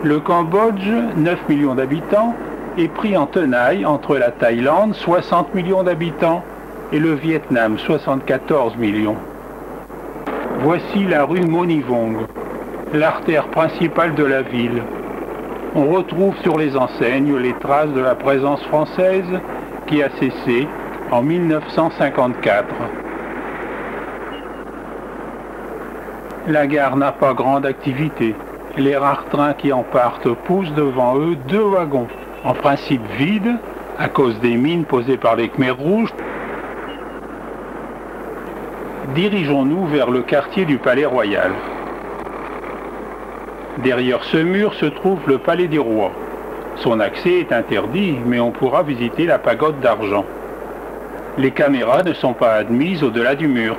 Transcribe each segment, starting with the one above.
Le Cambodge, 9 millions d'habitants, est pris en tenaille entre la Thaïlande, 60 millions d'habitants, et le Vietnam, 74 millions. Voici la rue Monivong, l'artère principale de la ville. On retrouve sur les enseignes les traces de la présence française qui a cessé en 1954. La gare n'a pas grande activité. Les rares trains qui en partent poussent devant eux 2 wagons, en principe vides, à cause des mines posées par les Khmers rouges. Dirigeons-nous vers le quartier du Palais Royal. Derrière ce mur se trouve le Palais des Rois. Son accès est interdit, mais on pourra visiter la pagode d'argent. Les caméras ne sont pas admises au-delà du mur.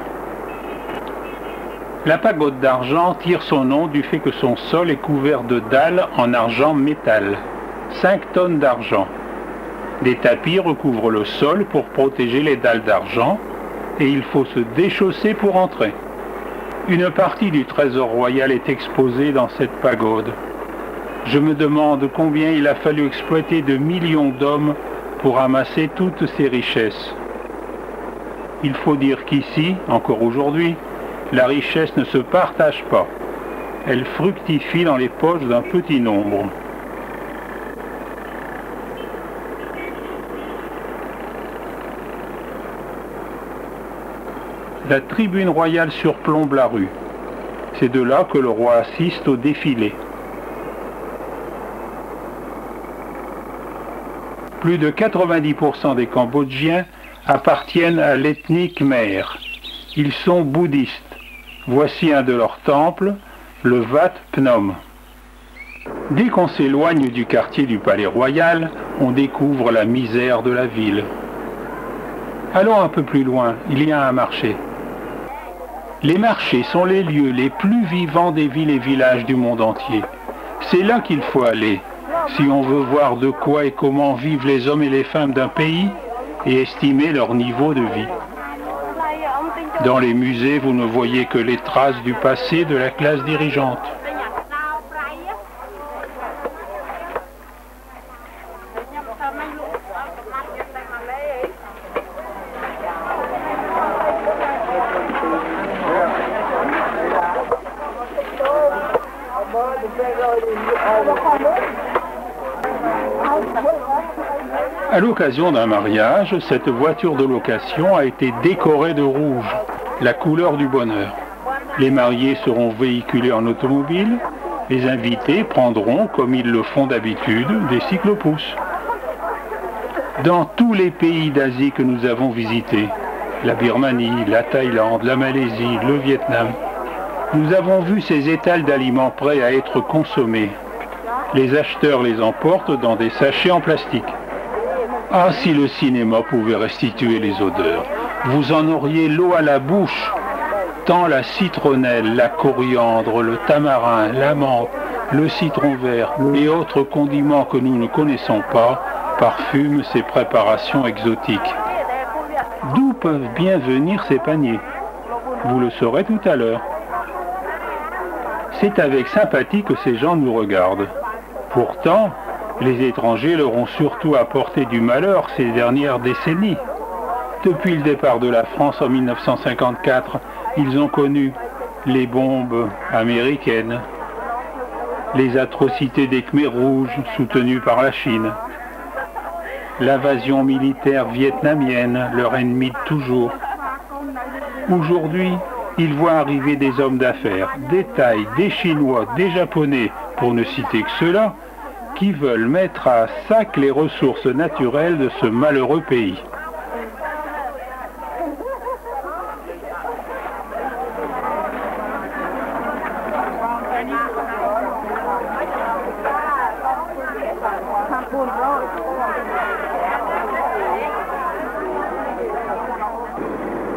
La pagode d'argent tire son nom du fait que son sol est couvert de dalles en argent métal. 5 tonnes d'argent. Des tapis recouvrent le sol pour protéger les dalles d'argent et il faut se déchausser pour entrer. Une partie du trésor royal est exposée dans cette pagode. Je me demande combien il a fallu exploiter de millions d'hommes pour amasser toutes ces richesses. Il faut dire qu'ici, encore aujourd'hui, la richesse ne se partage pas. Elle fructifie dans les poches d'un petit nombre. La tribune royale surplombe la rue. C'est de là que le roi assiste au défilé. Plus de 90% des Cambodgiens appartiennent à l'ethnie Khmer. Ils sont bouddhistes. Voici un de leurs temples, le Wat Phnom. Dès qu'on s'éloigne du quartier du Palais Royal, on découvre la misère de la ville. Allons un peu plus loin, il y a un marché. Les marchés sont les lieux les plus vivants des villes et villages du monde entier. C'est là qu'il faut aller, si on veut voir de quoi et comment vivent les hommes et les femmes d'un pays et estimer leur niveau de vie. Dans les musées, vous ne voyez que les traces du passé de la classe dirigeante. À l'occasion d'un mariage, cette voiture de location a été décorée de rouge, la couleur du bonheur. Les mariés seront véhiculés en automobile, les invités prendront, comme ils le font d'habitude, des cyclopousses. Dans tous les pays d'Asie que nous avons visités, la Birmanie, la Thaïlande, la Malaisie, le Vietnam, nous avons vu ces étals d'aliments prêts à être consommés. Les acheteurs les emportent dans des sachets en plastique. Ah, si le cinéma pouvait restituer les odeurs, vous en auriez l'eau à la bouche, tant la citronnelle, la coriandre, le tamarin, la menthe, le citron vert et autres condiments que nous ne connaissons pas parfument ces préparations exotiques. D'où peuvent bien venir ces paniers? Vous le saurez tout à l'heure. C'est avec sympathie que ces gens nous regardent. Pourtant, les étrangers leur ont surtout apporté du malheur ces dernières décennies. Depuis le départ de la France en 1954, ils ont connu les bombes américaines, les atrocités des Khmers rouges soutenues par la Chine, l'invasion militaire vietnamienne, leur ennemi de toujours. Aujourd'hui, ils voient arriver des hommes d'affaires, des Thaïs, des Chinois, des Japonais, pour ne citer que ceux-là, qui veulent mettre à sac les ressources naturelles de ce malheureux pays.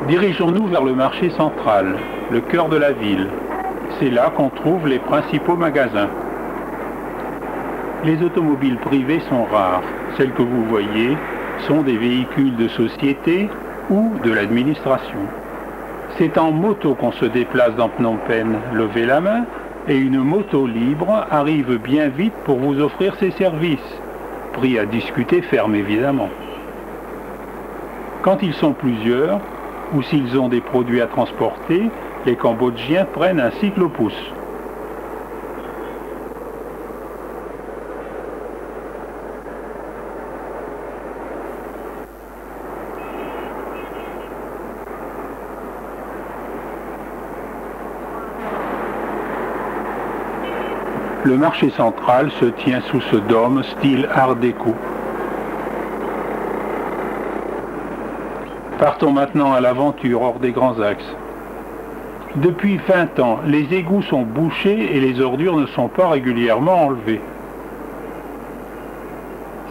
Dirigeons-nous vers le marché central, le cœur de la ville. C'est là qu'on trouve les principaux magasins. Les automobiles privées sont rares. Celles que vous voyez sont des véhicules de société ou de l'administration. C'est en moto qu'on se déplace dans Phnom Penh. Levez la main et une moto libre arrive bien vite pour vous offrir ses services. Prix à discuter ferme évidemment. Quand ils sont plusieurs, ou s'ils ont des produits à transporter, les Cambodgiens prennent un cyclopousse. Le marché central se tient sous ce dôme style art déco. Partons maintenant à l'aventure hors des grands axes. Depuis 20 ans, les égouts sont bouchés et les ordures ne sont pas régulièrement enlevées.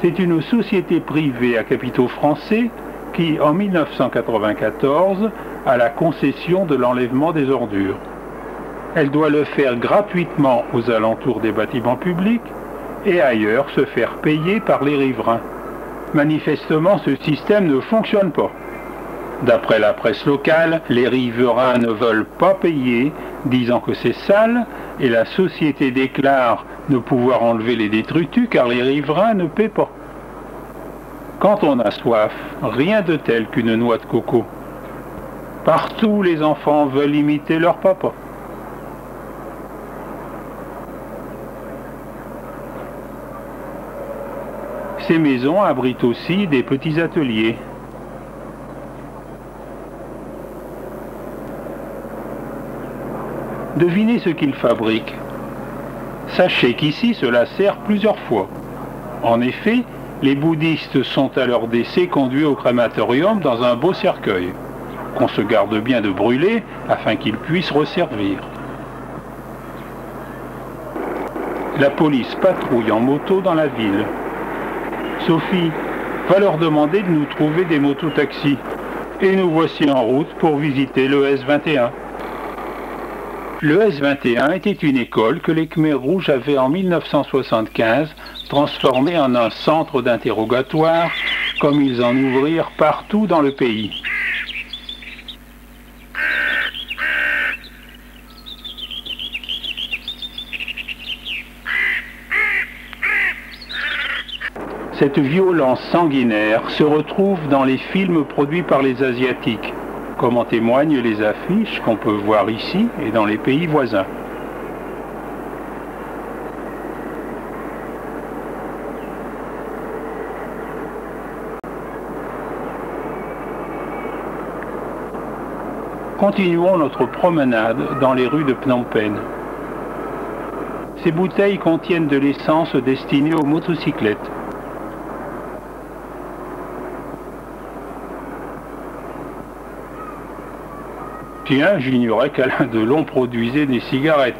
C'est une société privée à capitaux français qui, en 1994, a la concession de l'enlèvement des ordures. Elle doit le faire gratuitement aux alentours des bâtiments publics et ailleurs se faire payer par les riverains. Manifestement, ce système ne fonctionne pas. D'après la presse locale, les riverains ne veulent pas payer, disant que c'est sale, et la société déclare ne pouvoir enlever les détritus car les riverains ne paient pas. Quand on a soif, rien de tel qu'une noix de coco. Partout, les enfants veulent imiter leur papa. Ces maisons abritent aussi des petits ateliers. Devinez ce qu'ils fabriquent. Sachez qu'ici cela sert plusieurs fois. En effet, les bouddhistes sont à leur décès conduits au crématorium dans un beau cercueil, qu'on se garde bien de brûler afin qu'ils puissent resservir. La police patrouille en moto dans la ville. Sophie, va leur demander de nous trouver des mototaxis. Et nous voici en route pour visiter le S21. Le S21 était une école que les Khmers rouges avaient en 1975 transformée en un centre d'interrogatoire, comme ils en ouvrirent partout dans le pays. Cette violence sanguinaire se retrouve dans les films produits par les Asiatiques, comme en témoignent les affiches qu'on peut voir ici et dans les pays voisins. Continuons notre promenade dans les rues de Phnom Penh. Ces bouteilles contiennent de l'essence destinée aux motocyclettes. Tiens, j'ignorais qu'Alain Delon produisait des cigarettes.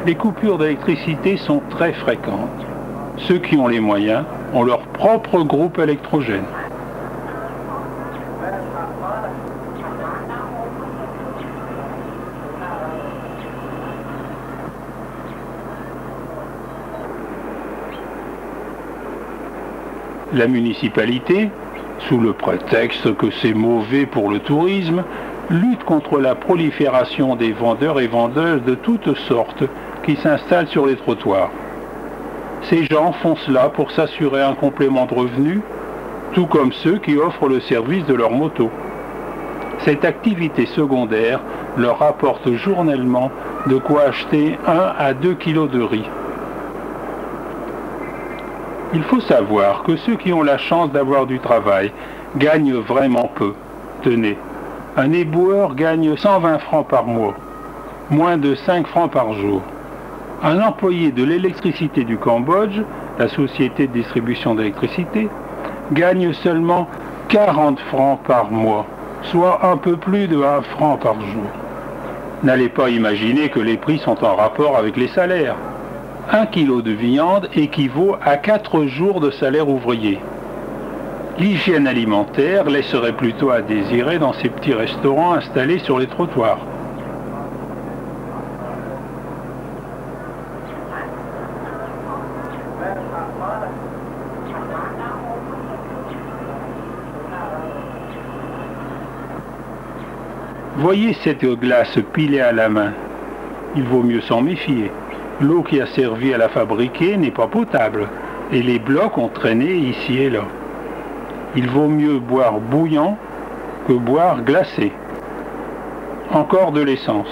Les coupures d'électricité sont très fréquentes. Ceux qui ont les moyens ont leur propre groupe électrogène. La municipalité, sous le prétexte que c'est mauvais pour le tourisme, lutte contre la prolifération des vendeurs et vendeuses de toutes sortes qui s'installent sur les trottoirs. Ces gens font cela pour s'assurer un complément de revenus, tout comme ceux qui offrent le service de leur moto. Cette activité secondaire leur rapporte journellement de quoi acheter 1 à 2 kilos de riz. Il faut savoir que ceux qui ont la chance d'avoir du travail gagnent vraiment peu. Tenez, un éboueur gagne 120 francs par mois, moins de 5 francs par jour. Un employé de l'électricité du Cambodge, la société de distribution d'électricité, gagne seulement 40 francs par mois, soit un peu plus de 1 franc par jour. N'allez pas imaginer que les prix sont en rapport avec les salaires. 1 kilo de viande équivaut à 4 jours de salaire ouvrier. L'hygiène alimentaire laisserait plutôt à désirer dans ces petits restaurants installés sur les trottoirs. Voyez cette glace pilée à la main. Il vaut mieux s'en méfier. L'eau qui a servi à la fabriquer n'est pas potable et les blocs ont traîné ici et là. Il vaut mieux boire bouillant que boire glacé. Encore de l'essence.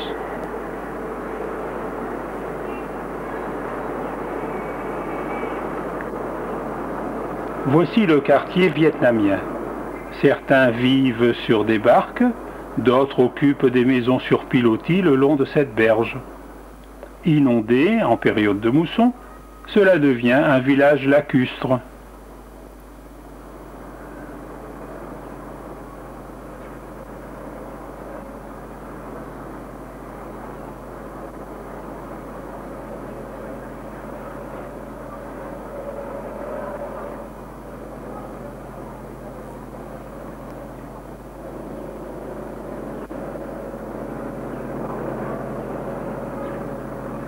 Voici le quartier vietnamien. Certains vivent sur des barques, d'autres occupent des maisons sur pilotis le long de cette berge. Inondé en période de mousson, cela devient un village lacustre.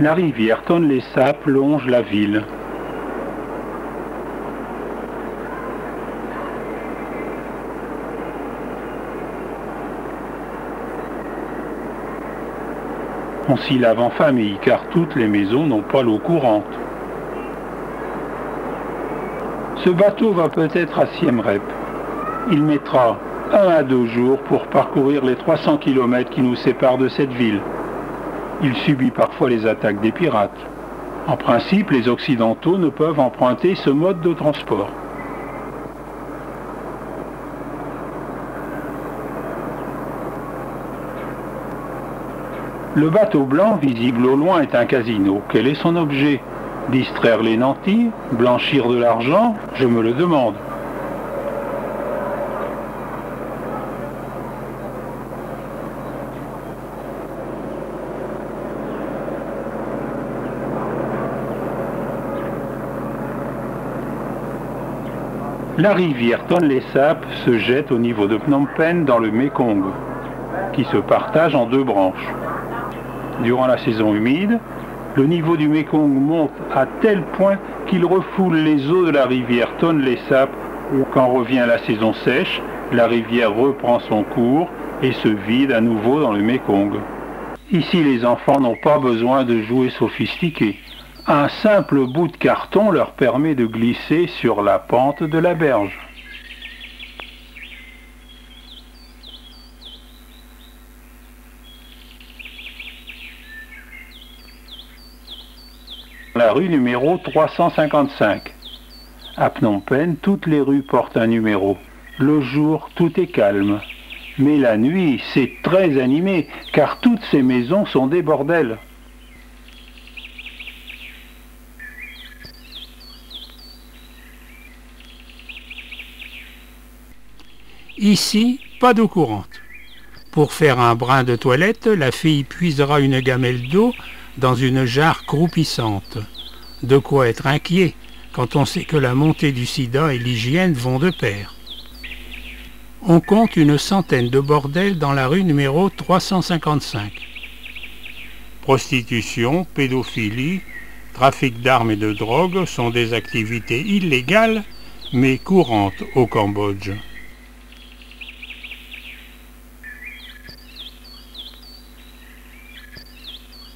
La rivière Tonlé-Sap longe la ville. On s'y lave en famille car toutes les maisons n'ont pas l'eau courante. Ce bateau va peut-être à Siem Reap. Il mettra 1 à 2 jours pour parcourir les 300 km qui nous séparent de cette ville. Il subit parfois les attaques des pirates. En principe, les Occidentaux ne peuvent emprunter ce mode de transport. Le bateau blanc, visible au loin, est un casino. Quel est son objet? Distraire les nantis? Blanchir de l'argent? Je me le demande. La rivière Tonlé-Sap se jette au niveau de Phnom Penh dans le Mékong, qui se partage en 2 branches. Durant la saison humide, le niveau du Mékong monte à tel point qu'il refoule les eaux de la rivière Tonlé-Sap. Quand revient la saison sèche, la rivière reprend son cours et se vide à nouveau dans le Mékong. Ici, les enfants n'ont pas besoin de jouets sophistiqués. Un simple bout de carton leur permet de glisser sur la pente de la berge. La rue numéro 355. À Phnom Penh, toutes les rues portent un numéro. Le jour, tout est calme. Mais la nuit, c'est très animé, car toutes ces maisons sont des bordels. Ici, pas d'eau courante. Pour faire un brin de toilette, la fille puisera une gamelle d'eau dans une jarre croupissante. De quoi être inquiet quand on sait que la montée du sida et l'hygiène vont de pair. On compte une centaine de bordels dans la rue numéro 355. Prostitution, pédophilie, trafic d'armes et de drogue sont des activités illégales mais courantes au Cambodge.